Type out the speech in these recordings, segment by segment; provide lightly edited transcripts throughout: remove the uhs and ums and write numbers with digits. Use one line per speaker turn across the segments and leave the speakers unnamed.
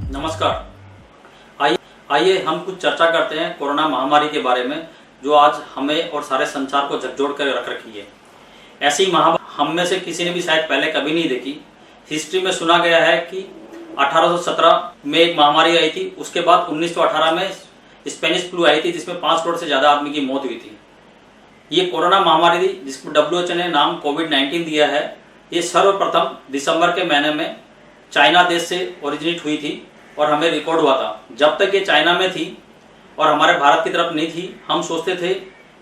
नमस्कार। आइए हम कुछ चर्चा करते हैं कोरोना महामारी के बारे में, जो आज हमें और सारे संसार को झकझोर कर रख रखी है। ऐसी महामारी हम में से किसी ने भी शायद पहले कभी नहीं देखी। हिस्ट्री में सुना गया है कि 1817 में एक महामारी आई थी, उसके बाद 1918 में स्पेनिश फ्लू आई थी, जिसमें 5 करोड़ से ज़्यादा आदमी की मौत हुई थी। ये कोरोना महामारी थी जिसको WHO ने नाम कोविड-19 दिया है। ये सर्वप्रथम दिसंबर के महीने में चाइना देश से ओरिजिनेट हुई थी और हमें रिकॉर्ड हुआ था। जब तक ये चाइना में थी और हमारे भारत की तरफ नहीं थी, हम सोचते थे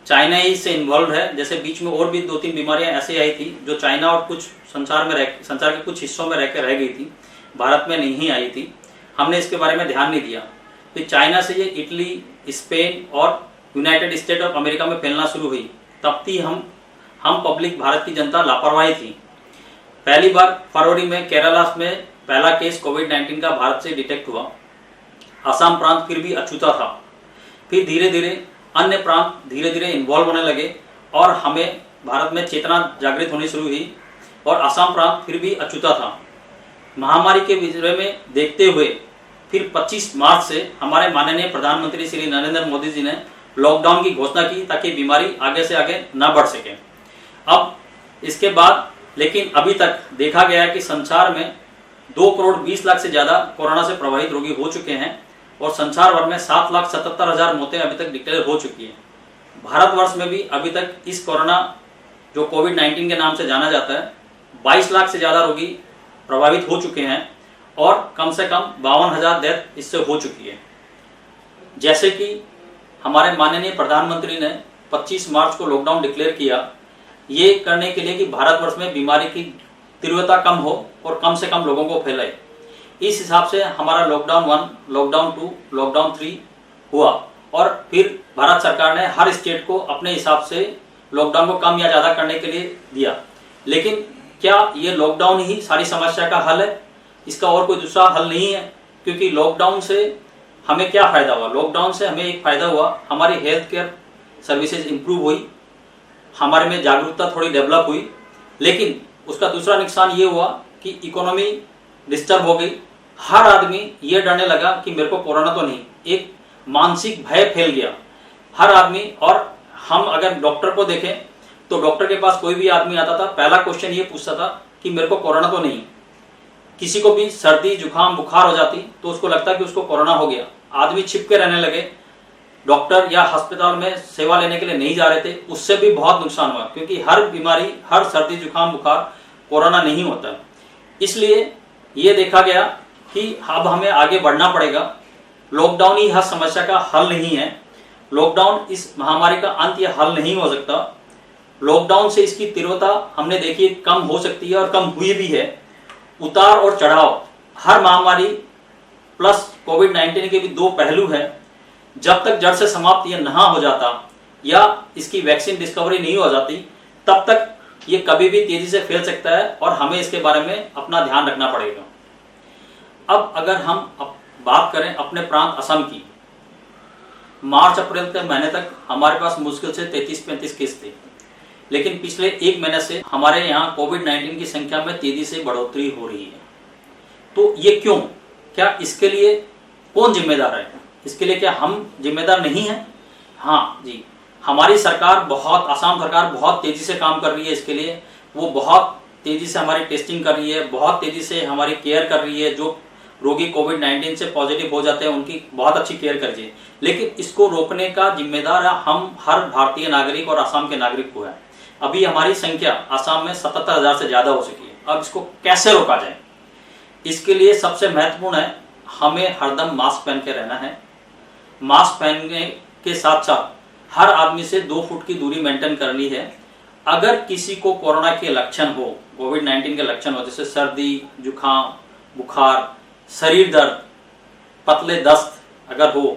चाइना ही से इन्वॉल्व है। जैसे बीच में और भी 2-3 बीमारियां ऐसे आई थी जो चाइना और कुछ संसार के कुछ हिस्सों में रह गई थी, भारत में नहीं आई थी। हमने इसके बारे में ध्यान नहीं दिया। फिर चाइना से ये इटली, स्पेन और यूनाइटेड स्टेट ऑफ अमेरिका में फैलना शुरू हुई। तब थी हम पब्लिक, भारत की जनता लापरवाही थी। पहली बार फरवरी में केरला में पहला केस कोविड-19 का भारत से डिटेक्ट हुआ। असम प्रांत फिर भी अछूता था। फिर धीरे धीरे अन्य प्रांत धीरे धीरे इन्वॉल्व होने लगे और हमें भारत में चेतना जागृत होनी शुरू हुई और असम प्रांत फिर भी अछूता था। महामारी के विषय में देखते हुए फिर 25 मार्च से हमारे माननीय प्रधानमंत्री श्री नरेंद्र मोदी जी ने लॉकडाउन की घोषणा की, ताकि बीमारी आगे से आगे न बढ़ सके। अब इसके बाद लेकिन अभी तक देखा गया है कि संसार में 2 करोड़ 20 लाख से ज़्यादा कोरोना से प्रभावित रोगी हो चुके हैं और संसार भर में 7,77,000 मौतें अभी तक डिक्लेयर हो चुकी हैं। भारतवर्ष में भी अभी तक इस कोरोना जो कोविड-19 के नाम से जाना जाता है, 22 लाख से ज़्यादा रोगी प्रभावित हो चुके हैं और कम से कम 52,000 डेथ इससे हो चुकी है। जैसे कि हमारे माननीय प्रधानमंत्री ने 25 मार्च को लॉकडाउन डिक्लेयर किया, ये करने के लिए कि भारतवर्ष में बीमारी की तीव्रता कम हो और कम से कम लोगों को फैलाए। इस हिसाब से हमारा लॉकडाउन 1, लॉकडाउन 2, लॉकडाउन 3 हुआ और फिर भारत सरकार ने हर स्टेट को अपने हिसाब से लॉकडाउन को कम या ज़्यादा करने के लिए दिया। लेकिन क्या ये लॉकडाउन ही सारी समस्या का हल है? इसका और कोई दूसरा हल नहीं है, क्योंकि लॉकडाउन से हमें क्या फ़ायदा हुआ? लॉकडाउन से हमें एक फ़ायदा हुआ, हमारी हेल्थ केयर सर्विसेज इम्प्रूव हुई, हमारे में जागरूकता थोड़ी डेवलप हुई। लेकिन उसका दूसरा नुकसान ये हुआ कि इकोनॉमी डिस्टर्ब हो गई। हर आदमी ये डरने लगा कि मेरे को कोरोना तो नहीं, एक मानसिक भय फैल गया हर आदमी। और हम अगर डॉक्टर को देखें तो डॉक्टर के पास कोई भी आदमी आता था, पहला क्वेश्चन ये पूछता था कि मेरे को कोरोना तो नहीं। किसी को भी सर्दी, जुकाम, बुखार हो जाती तो उसको लगता कि उसको कोरोना हो गया। आदमी छिप के रहने लगे, डॉक्टर या अस्पताल में सेवा लेने के लिए नहीं जा रहे थे। उससे भी बहुत नुकसान हुआ, क्योंकि हर बीमारी, हर सर्दी, जुकाम, बुखार कोरोना नहीं होता। इसलिए ये देखा गया कि अब हमें आगे बढ़ना पड़ेगा। लॉकडाउन ही हर समस्या का हल नहीं है। लॉकडाउन इस महामारी का अंत या हल नहीं हो सकता। लॉकडाउन से इसकी तीव्रता हमने देखी कम हो सकती है और कम हुई भी है। उतार और चढ़ाव, हर महामारी प्लस कोविड-19 के भी 2 पहलू हैं। जब तक जड़ से समाप्त ये ना हो जाता या इसकी वैक्सीन डिस्कवरी नहीं हो जाती, तब तक ये कभी भी तेजी से फैल सकता है और हमें इसके बारे में अपना ध्यान रखना पड़ेगा। अब अगर हम बात करें अपने प्रांत असम की, मार्च अप्रैल के महीने तक हमारे पास मुश्किल से 33-35 केस थे। लेकिन पिछले 1 महीने से हमारे यहाँ कोविड-19 की संख्या में तेजी से बढ़ोतरी हो रही है। तो ये क्यों? क्या इसके लिए कौन जिम्मेदार है? इसके लिए क्या हम जिम्मेदार नहीं हैं? हाँ जी, हमारी सरकार असम सरकार बहुत तेजी से काम कर रही है। इसके लिए वो बहुत तेजी से हमारी टेस्टिंग कर रही है, बहुत तेजी से हमारी केयर कर रही है। जो रोगी कोविड-19 से पॉजिटिव हो जाते हैं उनकी बहुत अच्छी केयर कर रही है। लेकिन इसको रोकने का जिम्मेदार हम हर भारतीय नागरिक और असम के नागरिक को है। अभी हमारी संख्या असम में 77,000 से ज़्यादा हो चुकी है। अब इसको कैसे रोका जाए? इसके लिए सबसे महत्वपूर्ण है, हमें हरदम मास्क पहन के रहना है। मास्क पहनने के साथ साथ हर आदमी से 2 फुट की दूरी मेंटेन करनी है अगर किसी को कोरोना के लक्षण हो, कोविड-19 के लक्षण हो, जैसे सर्दी, जुकाम, बुखार, शरीर दर्द, पतले दस्त अगर हो,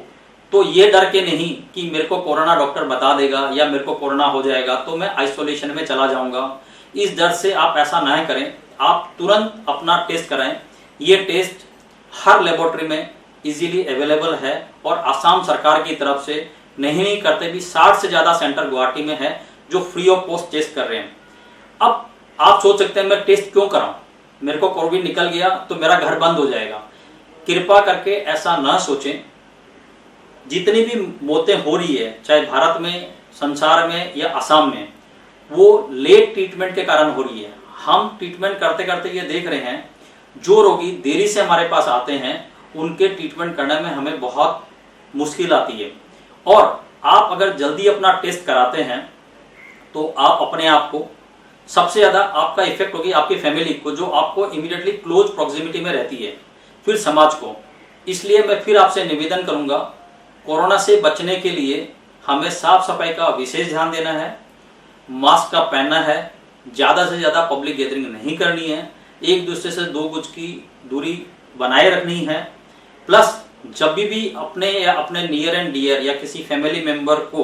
तो ये डर के नहीं कि मेरे को कोरोना डॉक्टर बता देगा या मेरे को कोरोना हो जाएगा तो मैं आइसोलेशन में चला जाऊंगा, इस डर से आप ऐसा ना करें। आप तुरंत अपना टेस्ट कराएं। ये टेस्ट हर लेबोरेटरी में इजीली अवेलेबल है और आसाम सरकार की तरफ से नहीं करते भी 60 से ज़्यादा सेंटर गुवाहाटी में है जो फ्री ऑफ कॉस्ट टेस्ट कर रहे हैं। अब आप सोच सकते हैं मैं टेस्ट क्यों कराऊं, मेरे को कोविड निकल गया तो मेरा घर बंद हो जाएगा। कृपा करके ऐसा ना सोचें। जितनी भी मौतें हो रही है, चाहे भारत में, संसार में या असम में, वो लेट ट्रीटमेंट के कारण हो रही है। हम ट्रीटमेंट करते करते ये देख रहे हैं जो रोगी देरी से हमारे पास आते हैं उनके ट्रीटमेंट करने में हमें बहुत मुश्किल आती है। और आप अगर जल्दी अपना टेस्ट कराते हैं तो आप अपने आप को, सबसे ज़्यादा आपका इफेक्ट होगी आपकी फैमिली को जो आपको इमीडिएटली क्लोज प्रॉक्सिमिटी में रहती है, फिर समाज को। इसलिए मैं फिर आपसे निवेदन करूंगा, कोरोना से बचने के लिए हमें साफ सफाई का विशेष ध्यान देना है, मास्क का पहनना है, ज़्यादा से ज़्यादा पब्लिक गैदरिंग नहीं करनी है, एक दूसरे से 2 गज की दूरी बनाए रखनी है। प्लस जब भी अपने या अपने नियर एंड डियर या किसी फैमिली मेंबर को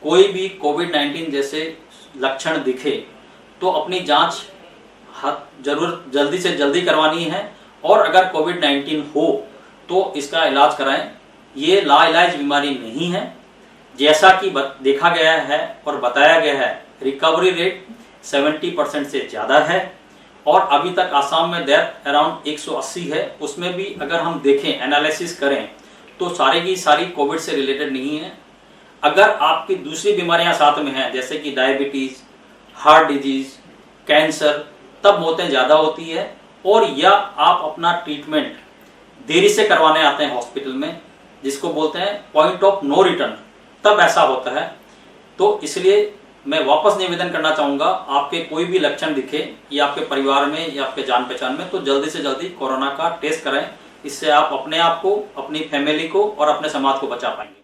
कोई भी कोविड-19 जैसे लक्षण दिखे तो अपनी जांच जरूर जल्दी से जल्दी करवानी है और अगर कोविड-19 हो तो इसका इलाज कराएं। ये लाइलाज बीमारी नहीं है। जैसा कि देखा गया है और बताया गया है, रिकवरी रेट 70% से ज़्यादा है और अभी तक आसाम में डेथ अराउंड 180 है। उसमें भी अगर हम देखें, एनालिसिस करें तो सारी की सारी कोविड से रिलेटेड नहीं है। अगर आपकी दूसरी बीमारियां साथ में हैं जैसे कि डायबिटीज़, हार्ट डिजीज़, कैंसर, तब मौतें ज़्यादा होती है। और या आप अपना ट्रीटमेंट देरी से करवाने आते हैं हॉस्पिटल में, जिसको बोलते हैं पॉइंट ऑफ नो रिटर्न, तब ऐसा होता है। तो इसलिए मैं वापस निवेदन करना चाहूँगा, आपके कोई भी लक्षण दिखे या आपके परिवार में या आपके जान पहचान में, तो जल्दी से जल्दी कोरोना का टेस्ट कराएं। इससे आप अपने आप को, अपनी फैमिली को और अपने समाज को बचा पाएंगे।